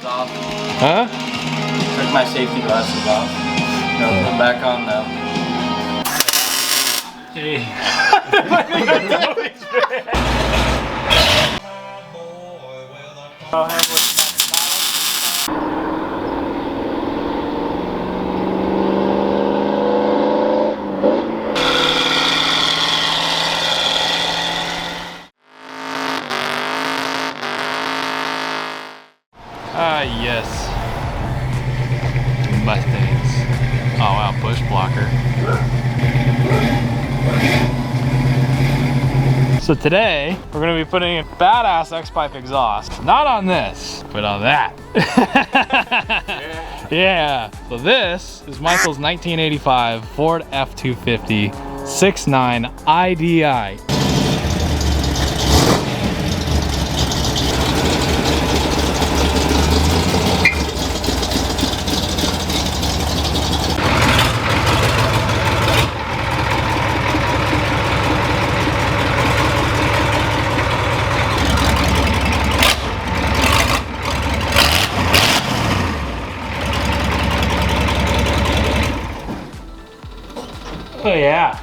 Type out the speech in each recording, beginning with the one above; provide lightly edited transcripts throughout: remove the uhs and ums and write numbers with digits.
glasses off. Huh? Took my safety glasses off. No, I'm back on though. Hey. Ah, yes. Mustangs. Oh wow, bush blocker. So today, we're gonna be putting a badass X-pipe exhaust. Not on this, but on that. Yeah. So this is Michael's 1985 Ford F-250 6.9 IDI. Oh yeah,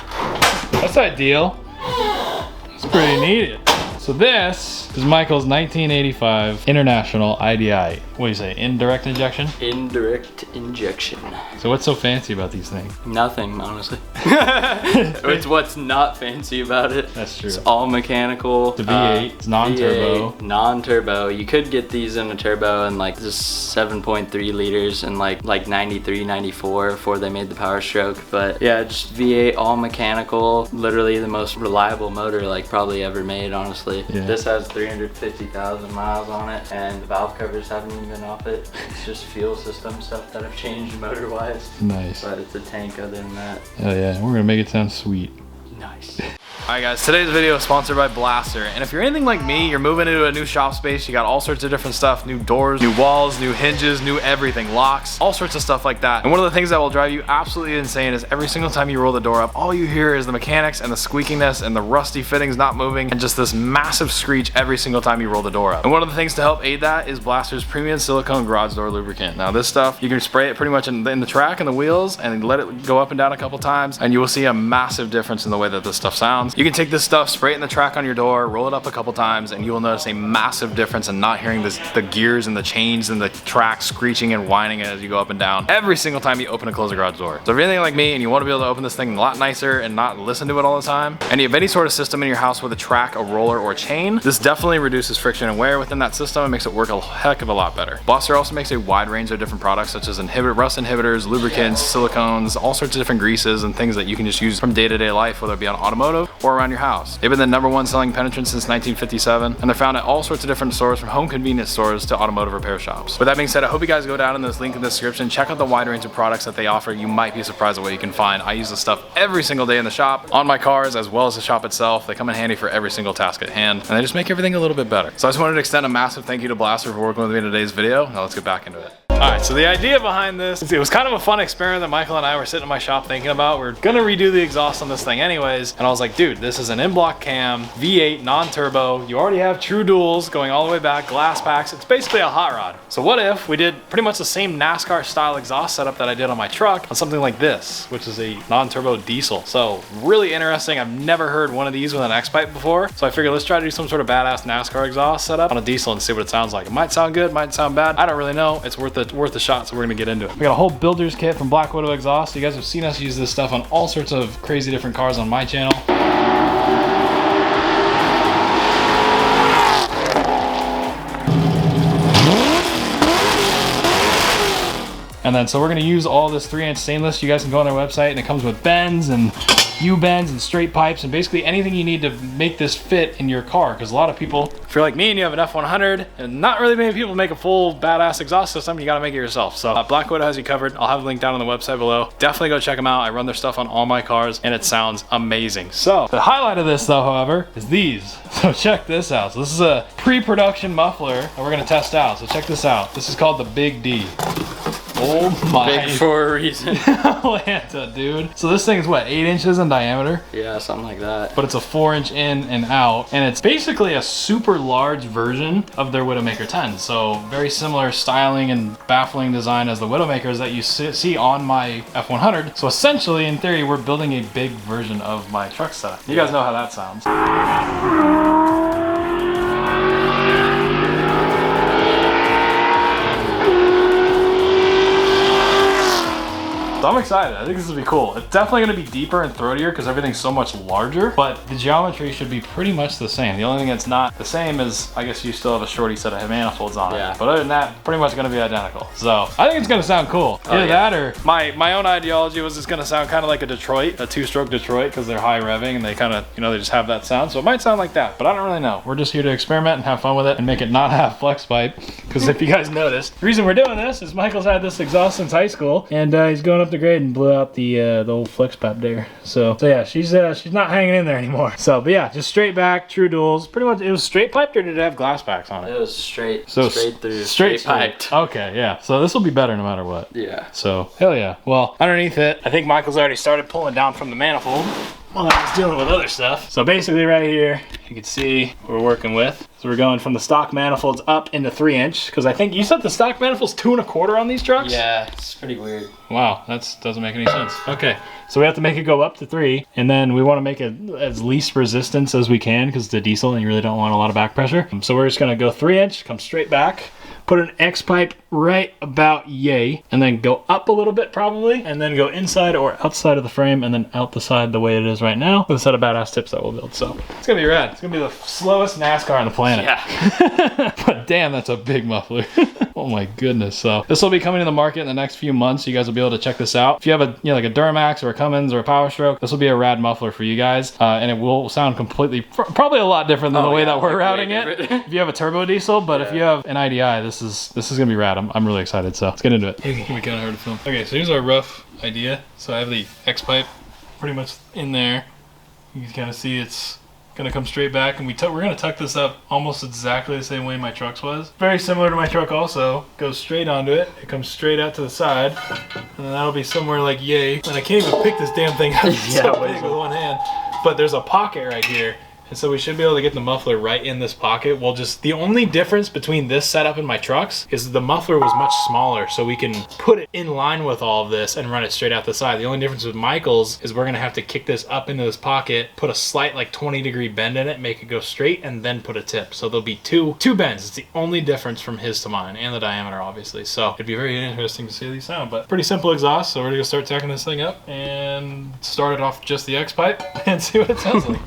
that's ideal. It's pretty needed. So this is Michael's 1985 International IDI. What do you say, indirect injection? Indirect injection. So what's so fancy about these things? Nothing, honestly. It's what's not fancy about it. That's true. It's all mechanical. The V8, it's non-turbo. V8, non-turbo. You could get these in a turbo and like just 7.3 liters and like 93, 94 before they made the Power Stroke. But yeah, just V8, all mechanical. Literally the most reliable motor like probably ever made, honestly. Yeah. This has 350,000 miles on it and the valve covers haven't even been off it. It's just fuel system stuff that I've changed motor-wise. Nice. But it's a tank other than that. Oh yeah, we're gonna make it sound sweet. Nice. Alright guys, today's video is sponsored by Blaster, and if you're anything like me, you're moving into a new shop space, you got all sorts of different stuff, new doors, new walls, new hinges, new everything, locks, all sorts of stuff like that. And one of the things that will drive you absolutely insane is every single time you roll the door up, all you hear is the mechanics and the squeakiness and the rusty fittings not moving and just this massive screech every single time you roll the door up. And one of the things to help aid that is Blaster's premium silicone garage door lubricant. Now this stuff, you can spray it pretty much in the track and the wheels and let it go up and down a couple times and you will see a massive difference in the way that this stuff sounds. You can take this stuff, spray it in the track on your door, roll it up a couple times, and you will notice a massive difference in not hearing the gears and the chains and the track screeching and whining as you go up and down every single time you open and close a garage door. So if you're anything like me and you want to be able to open this thing a lot nicer and not listen to it all the time, and you have any sort of system in your house with a track, a roller, or a chain, this definitely reduces friction and wear within that system and makes it work a heck of a lot better. Blaster also makes a wide range of different products such as rust inhibitors, lubricants, silicones, all sorts of different greases and things that you can just use from day-to-day life, whether it be on automotive or around your house. They've been the #1 selling penetrant since 1957, and they're found at all sorts of different stores, from home convenience stores to automotive repair shops. With that being said, I hope you guys go down in this link in the description, check out the wide range of products that they offer. You might be surprised at what you can find. I use this stuff every single day in the shop, on my cars, as well as the shop itself. They come in handy for every single task at hand, and they just make everything a little bit better. So I just wanted to extend a massive thank you to Blaster for working with me in today's video. Now let's get back into it. Alright, so the idea behind this, it was kind of a fun experiment that Michael and I were sitting in my shop thinking about. We're gonna redo the exhaust on this thing anyways, and I was like, dude, this is an in-block cam, V8, non-turbo. You already have true duals going all the way back, glass packs. It's basically a hot rod. So what if we did pretty much the same NASCAR style exhaust setup that I did on my truck on something like this, which is a non-turbo diesel. So really interesting. I've never heard one of these with an X-pipe before. So I figured let's try to do some sort of badass NASCAR exhaust setup on a diesel and see what it sounds like. It might sound good, might sound bad. I don't really know. It's worth the shot, so we're gonna get into it. We got a whole builder's kit from Black Widow Exhaust. You guys have seen us use this stuff on all sorts of crazy different cars on my channel. And then, so we're gonna use all this 3-inch stainless. You guys can go on their website and it comes with bends and U-bends and straight pipes and basically anything you need to make this fit in your car. Because a lot of people, if you're like me and you have an F100 and not really many people make a full badass exhaust system, you gotta make it yourself. So Black Widow has you covered. I'll have a link down on the website below. Definitely go check them out. I run their stuff on all my cars and it sounds amazing. So the highlight of this though, however, is these. So check this out. So this is a pre-production muffler that we're gonna test out. So check this out. This is called the Big D. Oh my. Big for a reason. Atlanta, dude. So this thing is what, 8 inches in diameter? Yeah, something like that. But it's a 4-inch in and out, and it's basically a super large version of their Widowmaker 10. So very similar styling and baffling design as the Widowmakers that you see on my F100. So essentially, in theory, we're building a big version of my truck setup. You guys know how that sounds. So I'm excited. I think this will be cool. It's definitely going to be deeper and throatier because everything's so much larger, but the geometry should be pretty much the same. The only thing that's not the same is, I guess you still have a shorty set of manifolds on it. But other than that, pretty much going to be identical. So I think it's going to sound cool. Either that or my own ideology was it's going to sound kind of like a Detroit, a 2-stroke Detroit, because they're high revving and they kind of, you know, they just have that sound. So it might sound like that, but I don't really know. We're just here to experiment and have fun with it and make it not have flex pipe. Because if you guys noticed, the reason we're doing this is Michael's had this exhaust since high school, and he's going up the grade and blew out the old flex pipe there. So yeah, she's not hanging in there anymore. So, but yeah, just straight back, true duals. Pretty much, it was straight piped, or did it have glass backs on it? It was straight, so straight through, straight piped. Okay, yeah. So this will be better no matter what. Yeah. So hell yeah. Well, underneath it, I think Michael's already started pulling down from the manifold while I was dealing with other stuff. So basically right here, you can see what we're working with. So we're going from the stock manifolds up into 3-inch, because I think you said the stock manifold's 2 1/4 on these trucks? Yeah, it's pretty weird. Wow, that doesn't make any sense. Okay, so we have to make it go up to 3, and then we want to make it as least resistance as we can, because it's a diesel and you really don't want a lot of back pressure. So we're just gonna go 3-inch, come straight back, put an X pipe right about yay, and then go up a little bit probably, and then go inside or outside of the frame, and then out the side the way it is right now with a set of badass tips that we'll build. So it's gonna be rad. It's gonna be the slowest NASCAR on the planet. Yeah. But damn, that's a big muffler. Oh my goodness. So this will be coming to the market in the next few months. You guys will be able to check this out. If you have a, like a Duramax or a Cummins or a Power Stroke, this will be a rad muffler for you guys. And it will sound completely, probably a lot different than the way that we're routing it. If you have a turbo diesel, but if you have an IDI, this is gonna be rad. I'm really excited. So let's get into it. It can be kind of hard to film. Okay, so here's our rough idea. So I have the X pipe pretty much in there. You can kind of see it's gonna come straight back, and we're gonna tuck this up almost exactly the same way my truck's was. Very similar to my truck also. Goes straight onto it. It comes straight out to the side, and then that'll be somewhere like yay. And I can't even pick this damn thing up. It's so big with one hand. But there's a pocket right here. And so we should be able to get the muffler right in this pocket. We'll just, the only difference between this setup and my trucks is the muffler was much smaller, so we can put it in line with all of this and run it straight out the side. The only difference with Michael's is we're gonna have to kick this up into this pocket, put a slight like 20-degree bend in it, make it go straight, and then put a tip. So there'll be two bends. It's the only difference from his to mine, and the diameter obviously. So it'd be very interesting to see how these sound, but pretty simple exhaust. So we're gonna start tacking this thing up and start it off just the X pipe and see what it sounds like.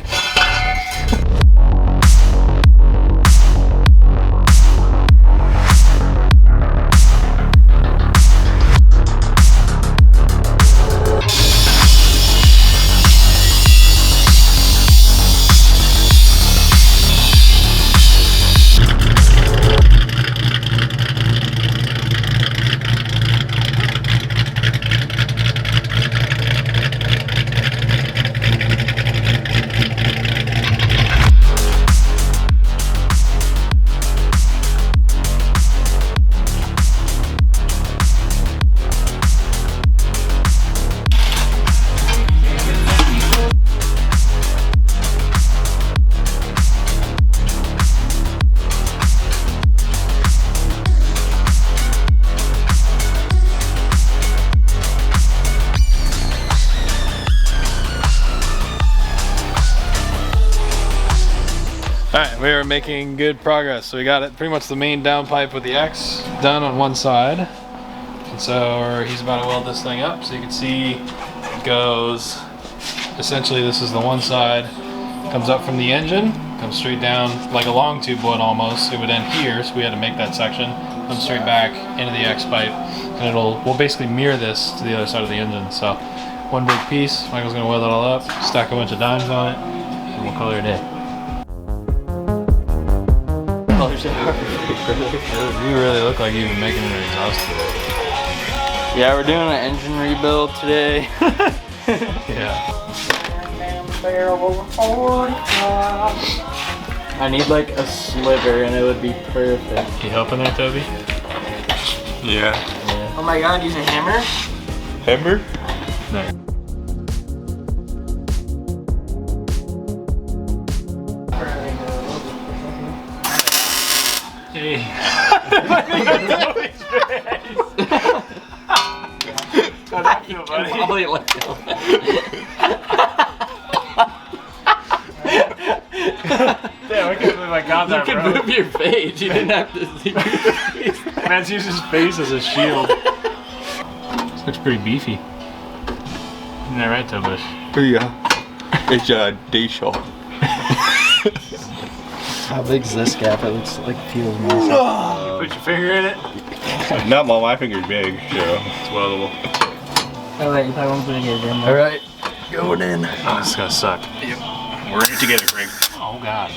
Alright, we are making good progress. So we got it pretty much the main downpipe with the X done on one side. And so he's about to weld this thing up. So you can see it goes, essentially this is the one side, comes up from the engine, comes straight down like a long tube would almost. It would end here, so we had to make that section. Comes straight back into the X pipe, and we'll basically mirror this to the other side of the engine. So one big piece, Michael's gonna weld it all up, stack a bunch of dimes on it, and we'll call it a day. You really look like you've been making an exhaust today. Yeah, we're doing an engine rebuild today. Yeah. I need like a sliver and it would be perfect. You helping there, Toby? Yeah. Yeah. Oh my god, using a hammer? Hammer? No. Hey. How'd that feel, buddy? Probably let go. Damn, I can't believe I got that, You bro. can move your face. You didn't have to see your face. Man's used his face as a shield. This looks pretty beefy. Isn't that right, Tobush? Yeah. It's a D shot. How big's this gap? It looks like feels massive. You put your finger in it? Not my finger's big, so It's weldable. Oh wait, you probably won't put it in there. Alright, going in. Oh, this is gonna suck. we're in it together, Craig. Oh god.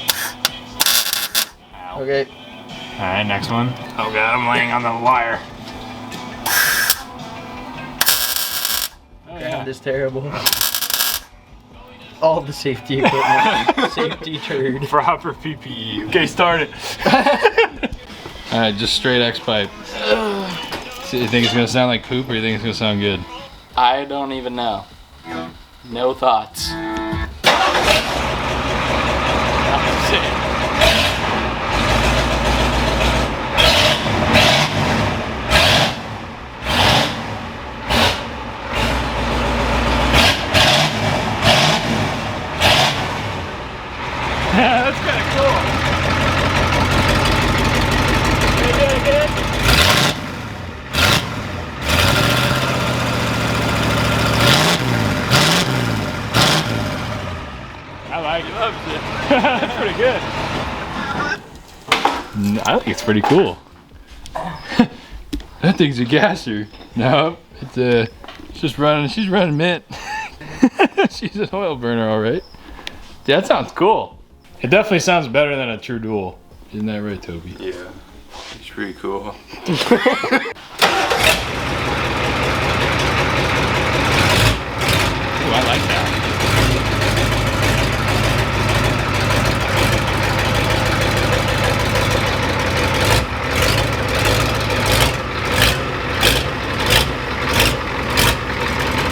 Ow. Okay. Alright, next one. Oh god, I'm laying on the wire. Oh yeah. Sound is terrible. All the safety equipment. Safety turd. Proper PPE. Okay, start it. Alright, just straight X pipe. So you think it's gonna sound like poop or you think it's gonna sound good? I don't even know. No thoughts. Yeah, that's kind of cool. You doing good? I like it. That's pretty good. I think it's pretty cool. That thing's a gasser. No, it's just running. She's running mint. She's an oil burner, all right. Yeah, that sounds cool. It definitely sounds better than a true dual. Isn't that right, Toby? Yeah. It's pretty cool. Ooh, I like that.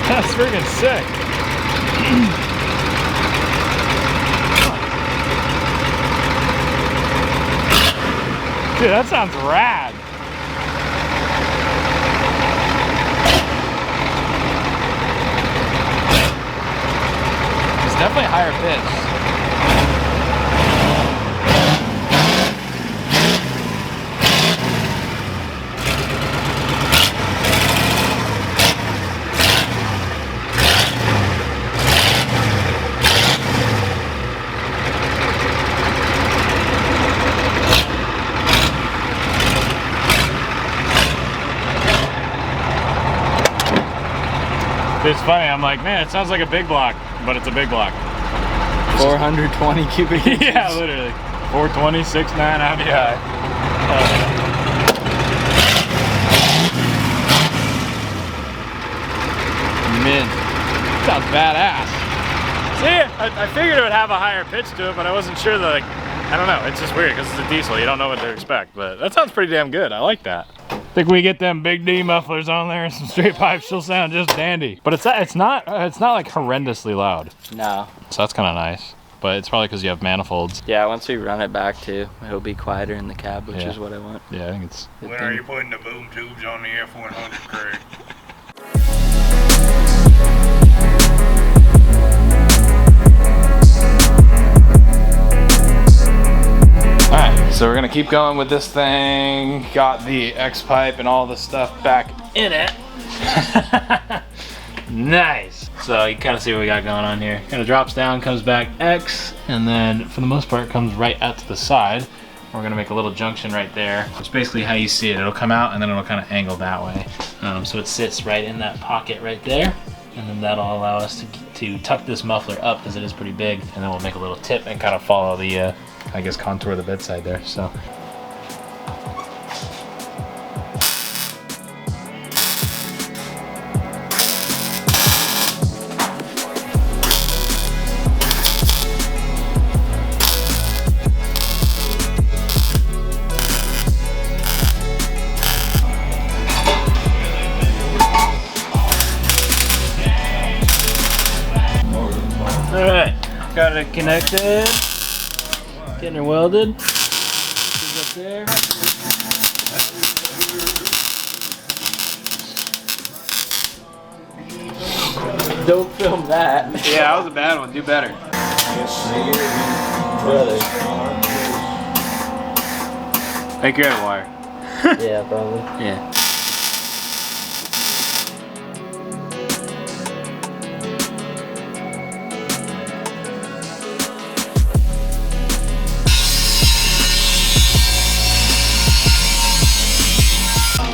That's freaking sick. Dude, that sounds rad. It's definitely higher pitch. It's funny, I'm like, man, it sounds like a big block, but it's a big block. 420 cubic inches. Yeah, literally. 420, 6'9", IBI. Mint. Sounds badass. See, I figured it would have a higher pitch to it, but I wasn't sure that, like, I don't know, it's just weird because it's a diesel, you don't know what to expect, but that sounds pretty damn good, I like that. I think we get them big D mufflers on there and some straight pipes, she'll sound just dandy. But it's not like horrendously loud, No. so that's kind of nice. But it's probably because you have manifolds. Yeah, once we run it back too, it'll be quieter in the cab, which Yeah. is what I want. Yeah, I think it's. When are you putting the boom tubes on the F100, Craig? Alright, so we're gonna keep going with this thing. Got the X pipe and all the stuff back in it. Nice. So you kind of see what we got going on here. Kind of drops down, comes back X, and then for the most part comes right out to the side. We're gonna make a little junction right there. It's basically how you see it. It'll come out and then it'll kind of angle that way. So it sits right in that pocket right there. And then that'll allow us to tuck this muffler up because it is pretty big. And then we'll make a little tip and kind of follow the, I guess, contour of the bedside there. So. Got it connected. Getting her welded. She's up there. Don't film that. Yeah, that was a bad one. Do better. Brother. Think you're out of wire. Yeah, probably. Yeah.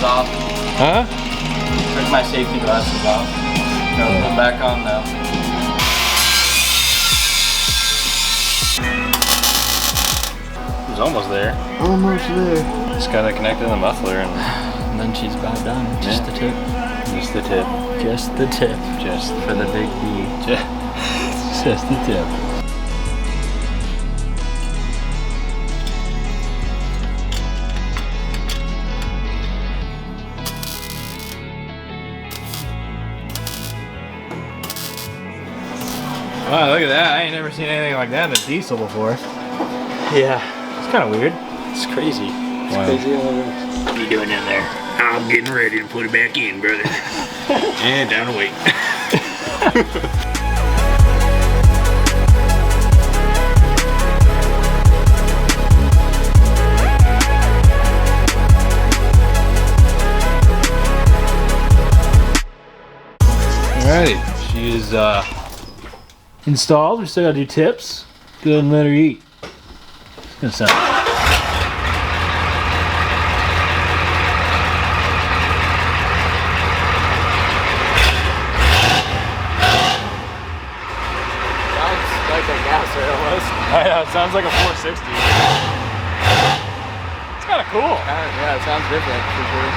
Off. Huh? Took my safety glasses off. Throw them back on though. It was almost there. Almost there. Just gotta connect to the muffler And then she's about done. Just the tip. just the tip. Just the tip. Just For the big D. just the tip. Wow, look at that. I ain't never seen anything like that in a diesel before. Yeah. It's kind of weird. It's crazy. It's Wow. crazy how it works. What you doing in there? I'm getting ready to put it back in, brother. And down to wait. Alrighty, she is installed. We still gotta do tips. Go ahead and let her eat. It's gonna sound. Sounds like a gasser almost. I know, it sounds like a 460. It's kind of cool. Yeah, it sounds different for sure.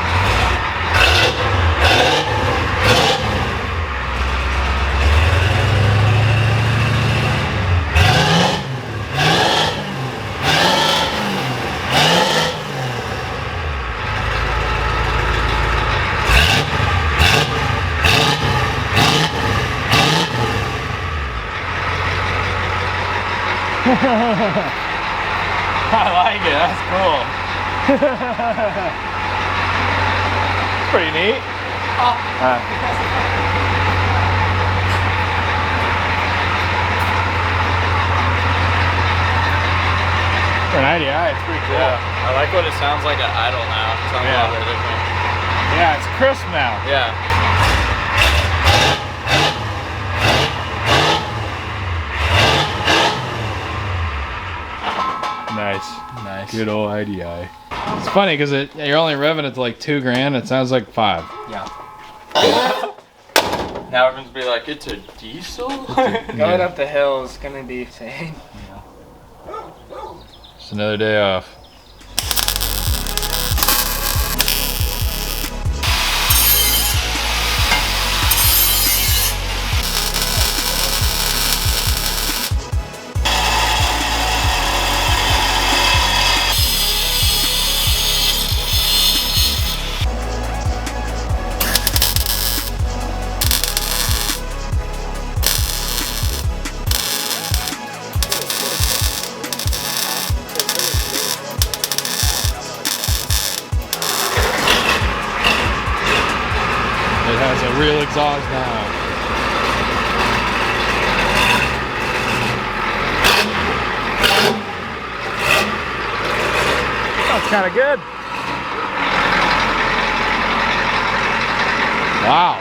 I like it, that's cool. It's pretty neat. For an IDI, it's pretty cool. Yeah, I like what it sounds like at idle now. It sounds a lot better different. Yeah, it's crisp now. Yeah. Nice. Nice. Good old IDI. It's funny because you're only revving it to like $2,000. It sounds like 5. Yeah. Now everyone's be like, it's a diesel? Going up the hill is gonna be insane. Just another day off. It has a real exhaust now. That's kind of good. Wow.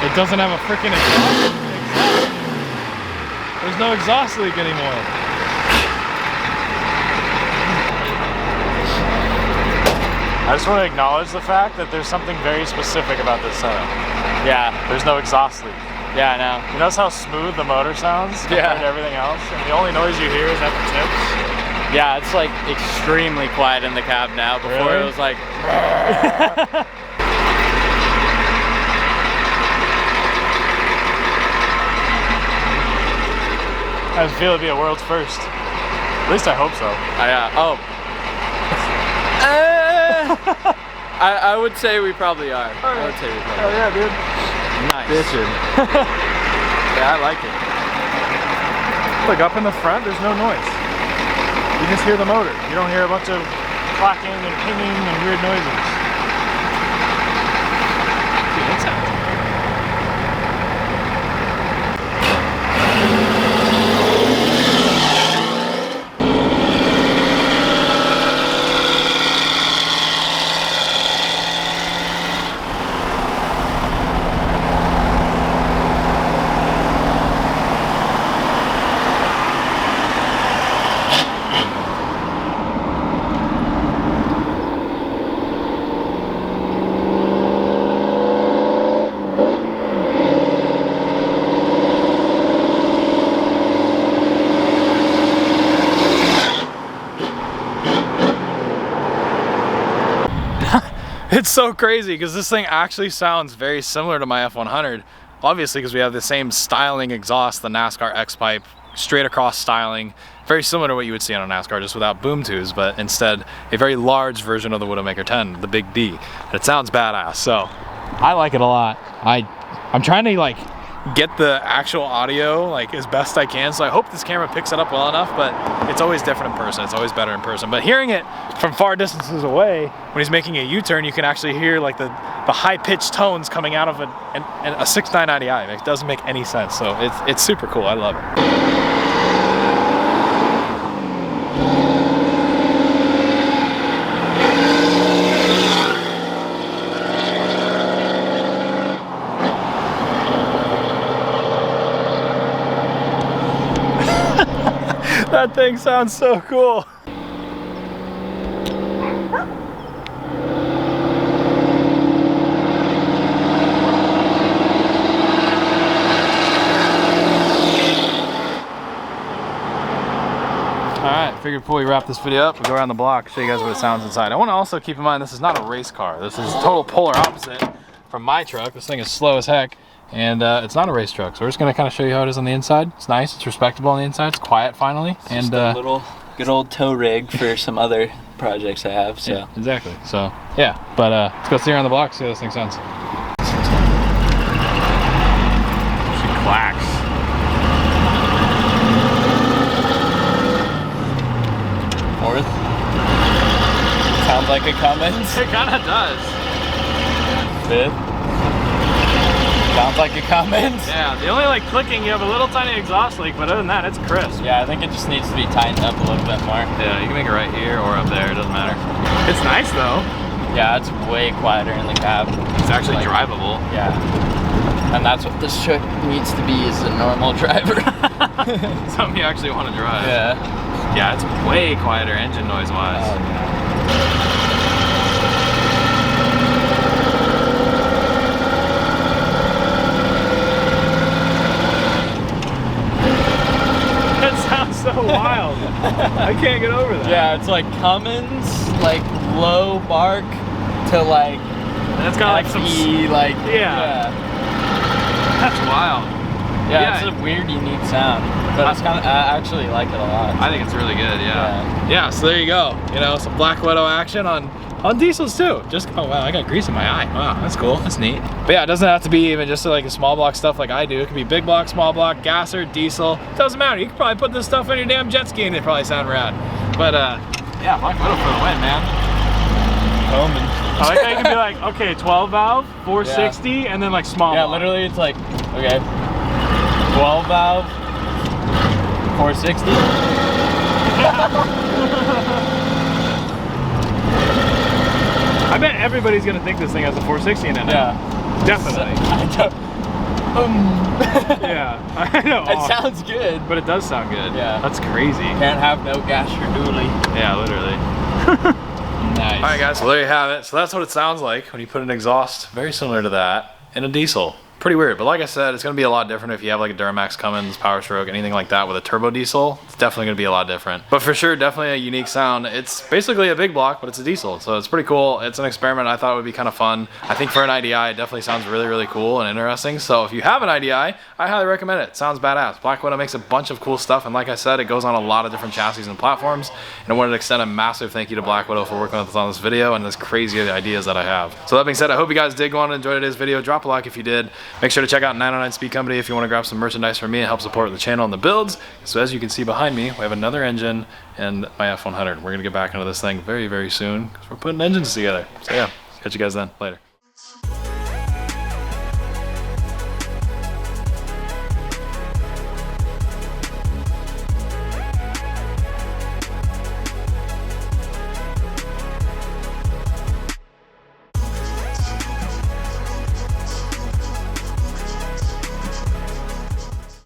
It doesn't have a freaking exhaust. There's no exhaust leak anymore. I just want to acknowledge the fact that there's something very specific about this setup. Yeah. There's no exhaust leak. Yeah, I know. You notice how smooth the motor sounds compared to everything else? And the only noise you hear is at the tips. Yeah, it's like extremely quiet in the cab now. Before Really? it was like. I just feel it'd be a world's first. At least I hope so. I would say we probably are. I would say we probably Oh yeah, dude. are. Nice. Bitchin'. Yeah, I like it. Look, up in the front, there's no noise. You just hear the motor. You don't hear a bunch of clacking and pinging and weird noises. Dude, that sounds It's so crazy because this thing actually sounds very similar to my F100, obviously because we have the same styling exhaust, the NASCAR X-Pipe, straight across styling, very similar to what you would see on a NASCAR just without boom tubes, but instead a very large version of the Widowmaker 10, the Big D. And it sounds badass, so I like it a lot. I'm trying to like get the actual audio like as best I can, so I hope this camera picks it up well enough, but it's always different in person. It's always better in person, but hearing it from far distances away when he's making a U-turn, you can actually hear like the high-pitched tones coming out of a 6.9 IDI. It doesn't make any sense, so it's super cool. I love it. That thing sounds so cool. Alright, figured before we wrap this video up, we'll go around the block, show you guys what it sounds inside. I want to also keep in mind this is not a race car. This is total polar opposite from my truck. This thing is slow as heck. And it's not a race truck, so we're just gonna kind of show you how it is on the inside. It's nice, it's respectable on the inside, it's quiet finally. It's and just a little good old tow rig for some other projects I have. So yeah, exactly. So yeah, but let's go see her on the block, see how this thing sounds. She clacks. Fourth. Sounds like a Cummins. It kind of does. Fifth. Sounds like a Cummins. Yeah, the only like clicking, you have a little tiny exhaust leak, but other than that, it's crisp. Yeah, I think it just needs to be tightened up a little bit more. Yeah, you can make it right here or up there, it doesn't matter. It's nice though. Yeah, it's way quieter in the cab. It's actually like, drivable. Yeah. And that's what this truck needs to be, is a normal driver. Something you actually want to drive. Yeah. Yeah, it's way quieter engine noise wise. Oh, yeah. So wild. I can't get over that. Yeah, it's like Cummins, like low bark to like, and it's got like some like yeah. That's wild. Yeah, it's a weird, unique sound, but it's kind of, I actually like it a lot. I think it's really good. Yeah, so there you go. You know, some Black Widow action on diesels too. Just, oh wow, I got grease in my eye. Wow, that's cool, that's neat. But yeah, it doesn't have to be even just like a small block stuff like I do. It could be big block, small block, gasser, diesel. Doesn't matter. You could probably put this stuff on your damn jet ski and it'd probably sound rad. But yeah, Black Widow for the win, man. I like how you can be like, okay, 12 valve, 460, yeah. And then like small block. Literally it's like, okay, 12 valve, 460. I bet everybody's gonna think this thing has a 460 in it now. Yeah. Definitely. Yeah, I know. It sounds good. But it does sound good. Yeah. That's crazy. Can't have no gas or dually. Yeah, literally. Nice. Alright guys, well there you have it. So that's what it sounds like when you put an exhaust very similar to that in a diesel. Pretty weird, but like I said, it's going to be a lot different if you have like a Duramax Cummins, Power Stroke, anything like that with a turbo diesel. It's definitely going to be a lot different. But for sure, definitely a unique sound. It's basically a big block, but it's a diesel, so it's pretty cool. It's an experiment I thought would be kind of fun. I think for an IDI, it definitely sounds really, really cool and interesting. So if you have an IDI, I highly recommend it. It sounds badass. Black Widow makes a bunch of cool stuff, and like I said, it goes on a lot of different chassis and platforms. And I wanted to extend a massive thank you to Black Widow for working with us on this video and this crazy ideas that I have. So that being said, I hope you guys did go on and enjoy today's video. Drop a like if you did. Make sure to check out 909 Speed Company if you want to grab some merchandise from me and help support the channel and the builds. So as you can see behind me, we have another engine and my F100. We're gonna get back into this thing very, very soon because we're putting engines together. So yeah, catch you guys then. Later.